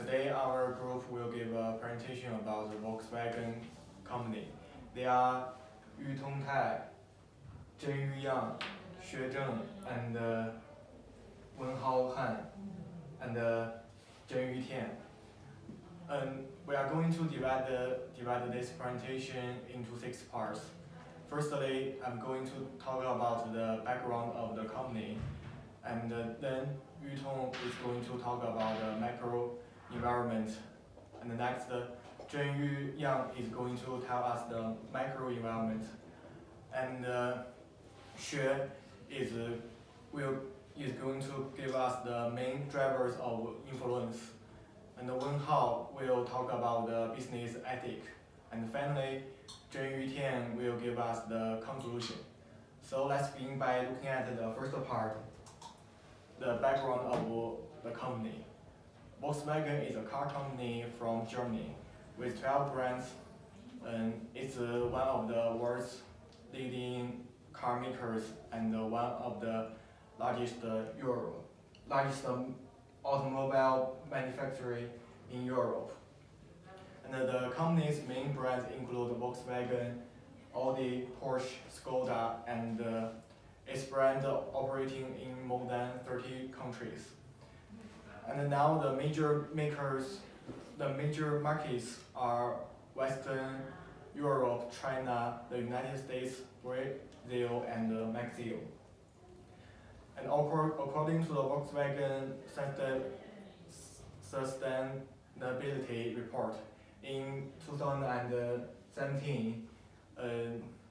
Today our group will give a presentation about the Volkswagen company. They are Yu Tongtai, Zhen Yuyang, Xue Zheng, and Wen Hao Han, and Zhen Yutian. We are going to divide this presentation into 6 parts. Firstly, I'm going to talk about the background of the company, and then Yu Tong is going to talk about the macro environment, and next, Zhen Yuyang is going to tell us the micro environment, and Xue is going to give us the main drivers of influence, and Wen Hao will talk about the business ethic, and finally, Zhen Yutian will give us the conclusion. So let's begin by looking at the first part, the background of the company. VolksWagen is a car company from Germany with 12 brands, and it's one of the world's leading car makers and one of the largest automobile manufacturer in Europe. And the company's main brands include Volkswagen, Audi, Porsche, Skoda, and its brand operating in more than 30 countries. And now the major markets are Western Europe, China, the United States, Brazil, and Mexico. And according to the Volkswagen Sustainability Report, in 2017,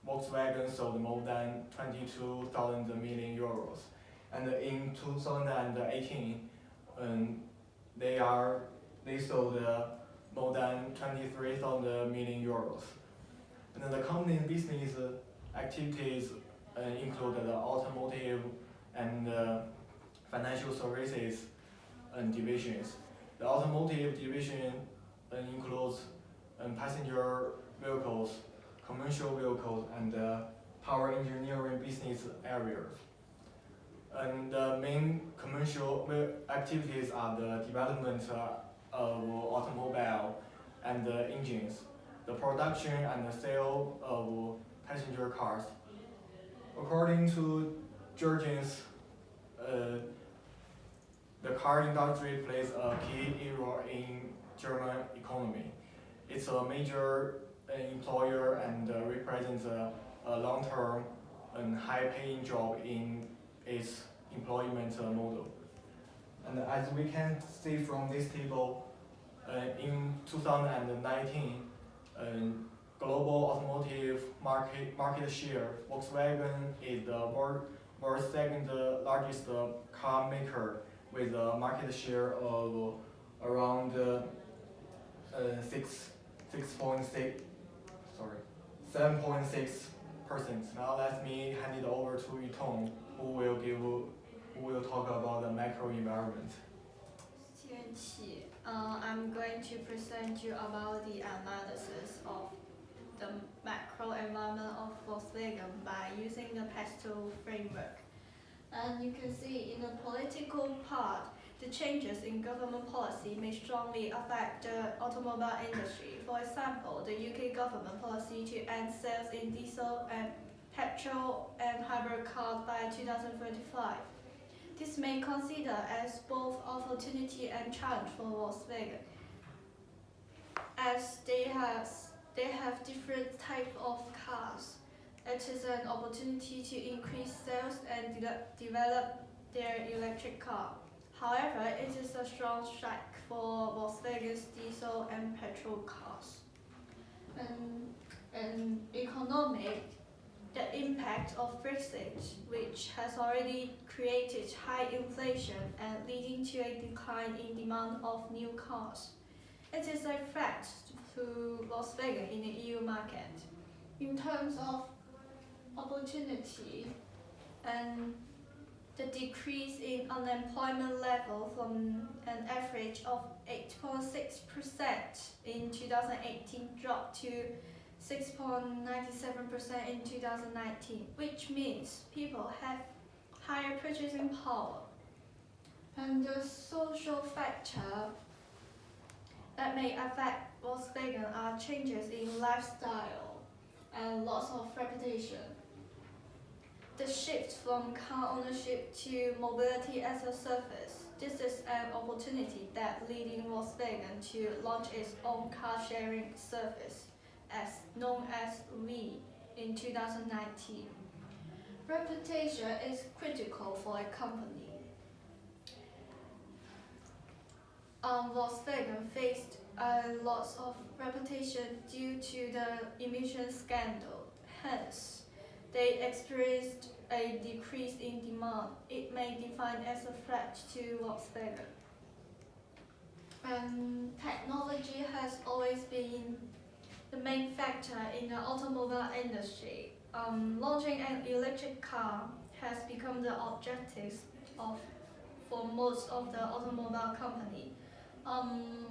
Volkswagen sold more than 22,000 million euros, and in 2018, they sold more than 23,000 million euros. And the company's business activities include the automotive and financial services divisions. The automotive division includes passenger vehicles, commercial vehicles, and power engineering business areas. And the main commercial activities are the development of automobile and engines, the production and the sale of passenger cars. According to Jurgens, the car industry plays a key role in German economy. It's a major employer and represents a long-term and high-paying job in its employment model. And as we can see from this table, in 2019, global automotive market share, Volkswagen is the world's second largest car maker with a market share of around 7.6%. Now let me hand it over to Yu Tong, who will talk about the macro environment. I'm going to present you about the analysis of the macro environment of Volkswagen by using the PESTEL framework. And you can see in the political part, the changes in government policy may strongly affect the automobile industry. For example, the UK government policy to end sales in diesel and petrol and hybrid cars by 2035. This may consider as both opportunity and challenge for Volkswagen, as they have different types of cars. It is an opportunity to increase sales and develop their electric car. However, it is a strong strike for Volkswagen's diesel and petrol cars. And economic, the impact of Brexit, which has already created high inflation and leading to a decline in demand of new cars. It is a threat to Volkswagen in the EU market. In terms of opportunity and the decrease in unemployment level from an average of 8.6% in 2018 dropped to 6.97% in 2019, which means people have higher purchasing power. And the social factor that may affect VolksWagen are changes in lifestyle and loss of reputation. The shift from car ownership to mobility as a service. This is an opportunity that leading VolksWagen to launch its own car sharing service, known as V, in 2019. Reputation is critical for a company. VolksWagen faced a loss of reputation due to the emission scandal. Hence, they experienced a decrease in demand. It may be defined as a threat to VolksWagen. Technology has always been the main factor in the automobile industry. Launching an electric car has become the objective for most of the automobile company.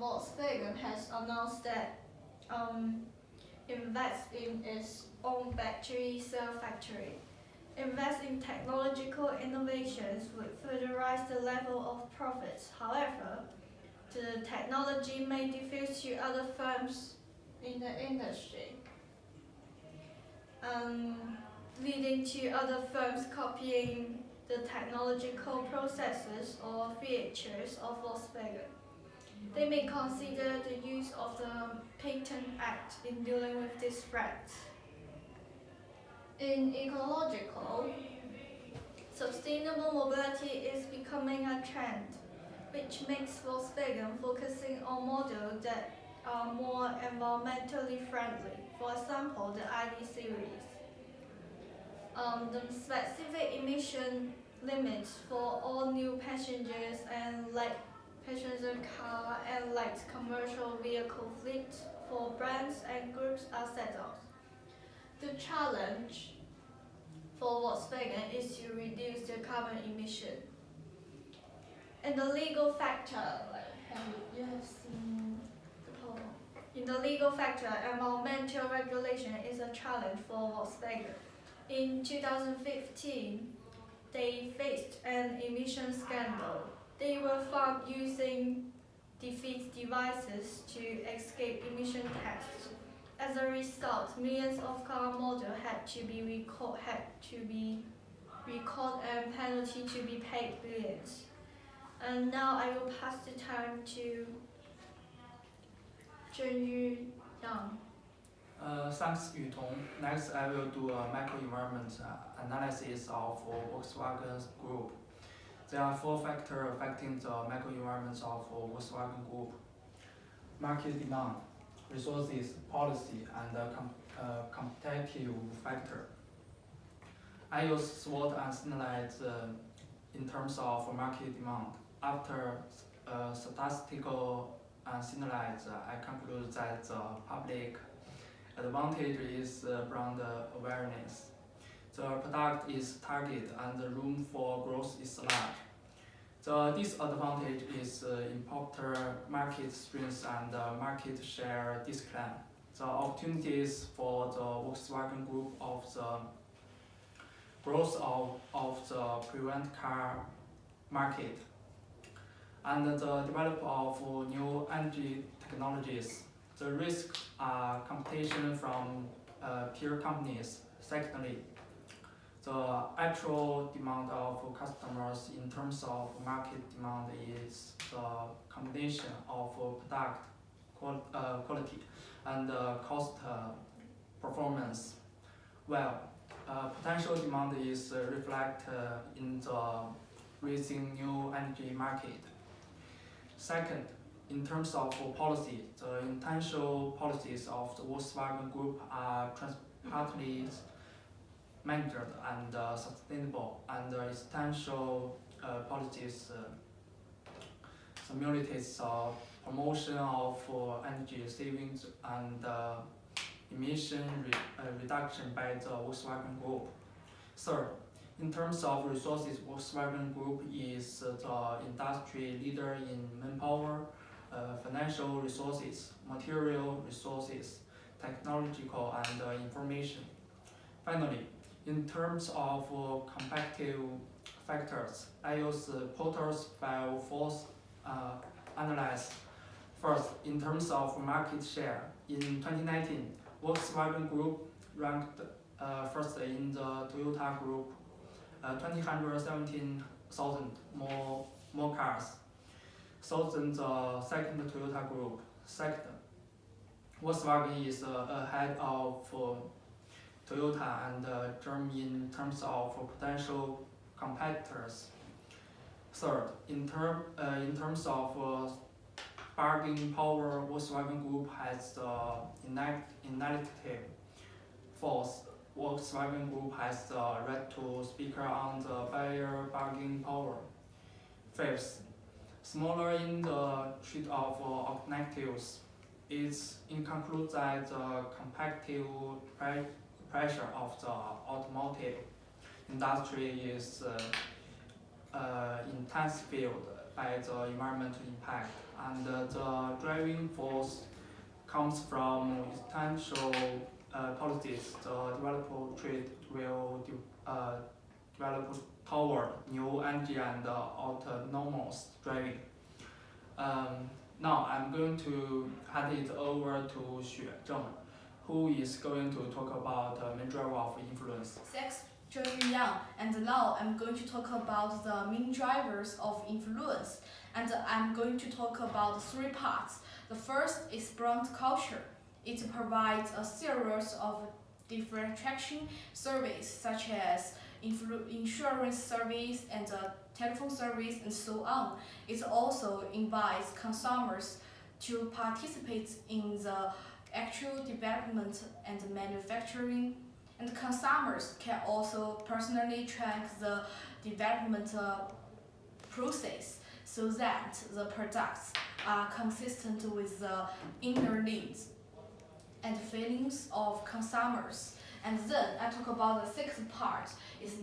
VolksWagen has announced that invest in its own battery cell factory. Invest in technological innovations would further rise the level of profits. However, the technology may diffuse to other firms in the industry, leading to other firms copying the technological processes or features of VolksWagen. They may consider the use of the Patent Act in dealing with this threat. In ecological, sustainable mobility is becoming a trend, which makes VolksWagen focusing on models that are more environmentally friendly. For example, the ID series. The specific emission limits for all new passengers and light passenger car and light commercial vehicle fleet for brands and groups are set up. The challenge for VolksWagen is to reduce the carbon emission. And the legal factor, you have seen the poem. In the legal factor, environmental regulation is a challenge for VolksWagen. In 2015, they faced an emission scandal. They were found using defeat devices to escape emission tests. As a result, millions of car models had to be recalled and penalty to be paid billions. And now I will pass the time to Zhengyu Yang. Thanks, Yutong. Next, I will do a microenvironment analysis of VolksWagen Group. There are 4 factors affecting the microenvironment of VolksWagen Group: market demand, resources, policy, and competitive factor. I use SWOT and Synergize in terms of market demand. After statistical Synergize, I conclude that the public advantage is brand awareness. The product is targeted and the room for growth is large. The disadvantage is importer market strength and market share decline. The opportunities for the VolksWagen Group of the growth of the prevent car market and the development of new energy technologies. The risks are competition from peer companies. Secondly, the actual demand of customers in terms of market demand is the combination of product quality and cost performance, while potential demand is reflected in the rising new energy market. Second, in terms of policy, the intentional policies of the VolksWagen Group are transparently managed and sustainable, and the essential policies simulates promotion of energy savings and emission reduction by the VolksWagen Group. Third, in terms of resources, VolksWagen Group is the industry leader in manpower, financial resources, material resources, technological and information. Finally, in terms of competitive factors, I use Porter's 5 force analysis First, in terms of market share, in 2019, Volkswagen Group ranked first in the Toyota Group, 217,000 more cars sold than the second Toyota Group. Second, Volkswagen is ahead of Toyota and GM in terms of potential competitors. Third, in terms of bargaining power, Volkswagen Group has the initiative. Fourth, Volkswagen Group has the right to speak on the buyer bargaining power. Fifth, smaller in the treat of alternatives, it concludes that the competitive pressure of the automotive industry is intensified by the environmental impact, and the driving force comes from essential policies. The developed trade will develop toward new energy and autonomous driving. Now I'm going to hand it over to Xuezheng, who is going to talk about the main driver of influence. Thanks, Zheng Yang. And now I'm going to talk about the main drivers of influence. And I'm going to talk about 3 parts. The first is brand culture. It provides a series of differentiation services such as insurance service and telephone service and so on. It also invites consumers to participate in the actual development and manufacturing, and consumers can also personally track the development process so that the products are consistent with the inner needs and feelings of consumers. And then I talk about the 6th part is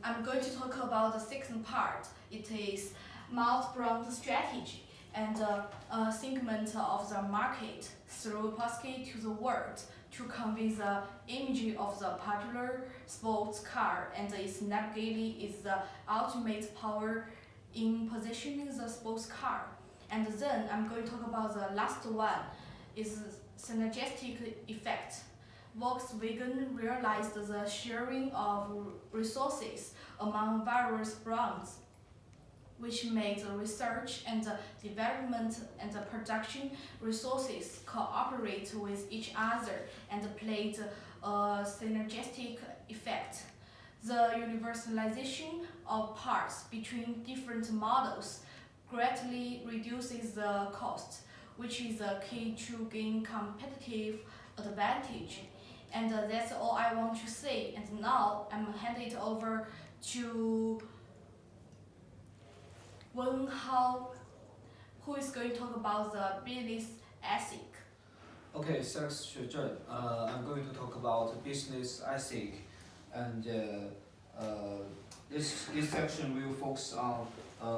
I'm going to talk about the 6th part. It is multi-brand strategy and a segment of the market through posting to the world to convey the image of the popular sports car, and its navigating is the ultimate power in positioning the sports car. And then I'm going to talk about the last one, is synergistic effect. VolksWagen realized the sharing of resources among various brands, which made the research and the development and the production resources cooperate with each other and played a synergistic effect. The universalization of parts between different models greatly reduces the cost, which is a key to gain competitive advantage. And that's all I want to say. And now I'm handing it over to Wen Hao, who is going to talk about the business ethic. Okay, thanks, Xuezheng. I'm going to talk about business ethic, and this section will focus on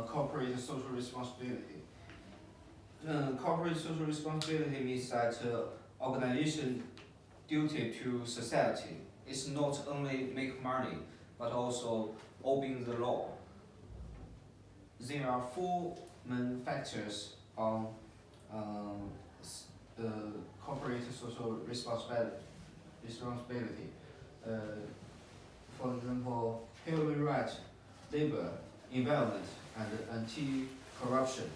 corporate social responsibility. Corporate social responsibility means that organization duty to society is not only make money but also obeying the law. There are 4 main factors on corporate social responsibility. For example, human rights, labor, environment, and anti-corruption.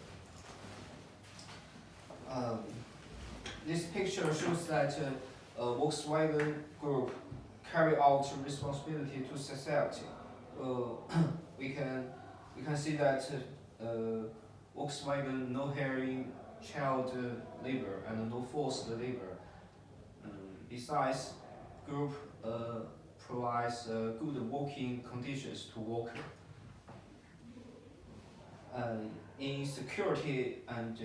This picture shows that Volkswagen Group carry out responsibility to society. We can see that Volkswagen no hiring child labor and no forced labor. Besides, group provides good working conditions to workers. In security and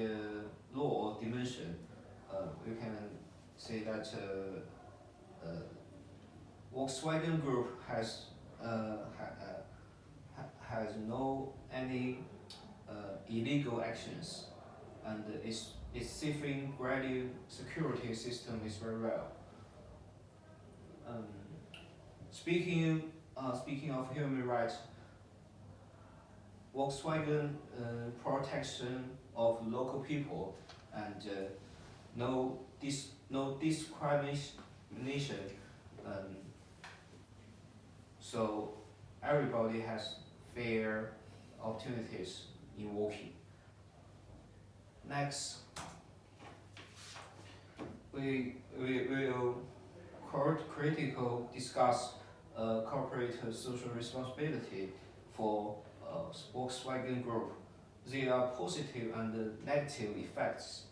law dimension, we can say that Volkswagen Group has no any illegal actions, and its safeguarding security system is very well. Speaking speaking of human rights, VolksWagen protection of local people and no discrimination. Um, so everybody has fair opportunities in working. Next, we will critical discuss corporate social responsibility for VolksWagen Group. There are positive and negative effects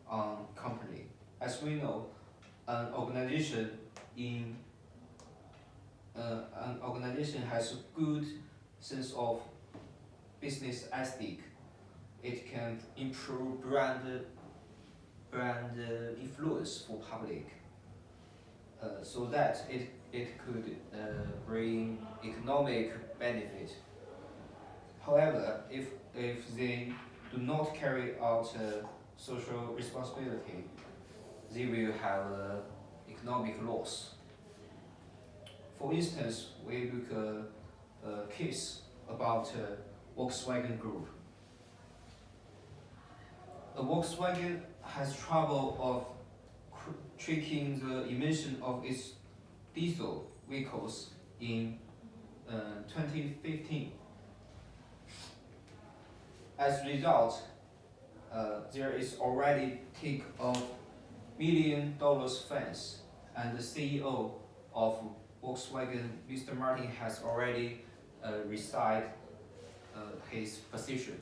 on company. As we know, an organization has a good sense of business ethic. It can improve brand influence for public, so that it could bring economic benefit. However, if they do not carry out social responsibility, they will have economic loss. For instance, we look a case about VolksWagen Group. The Volkswagen has trouble of tracking the emission of its diesel vehicles in 2015. As a result, there is already take of $1 million fines, and the CEO of VolksWagen, Mr. Martin, has already resigned his position.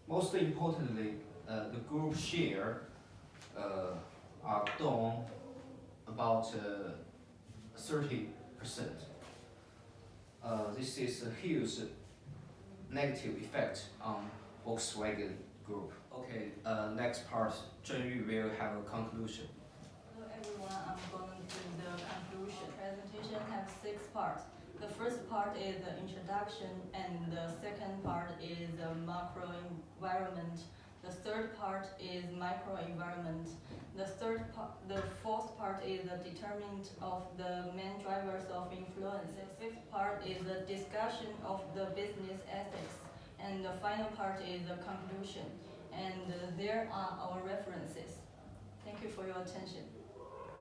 Most importantly, the group share are down about 30%. This is a huge negative effect on VolksWagen Group. Okay, next part, Zhenyu will have a conclusion. Hello everyone, I'm going to do the conclusion. Presentation has 6 parts. The first part is the introduction, and the second part is the macro environment. The third part is micro environment. The fourth part is the determinant of the main drivers of influence. The fifth part is the discussion of the business ethics. And the final part is the conclusion. And there are our references. Thank you for your attention.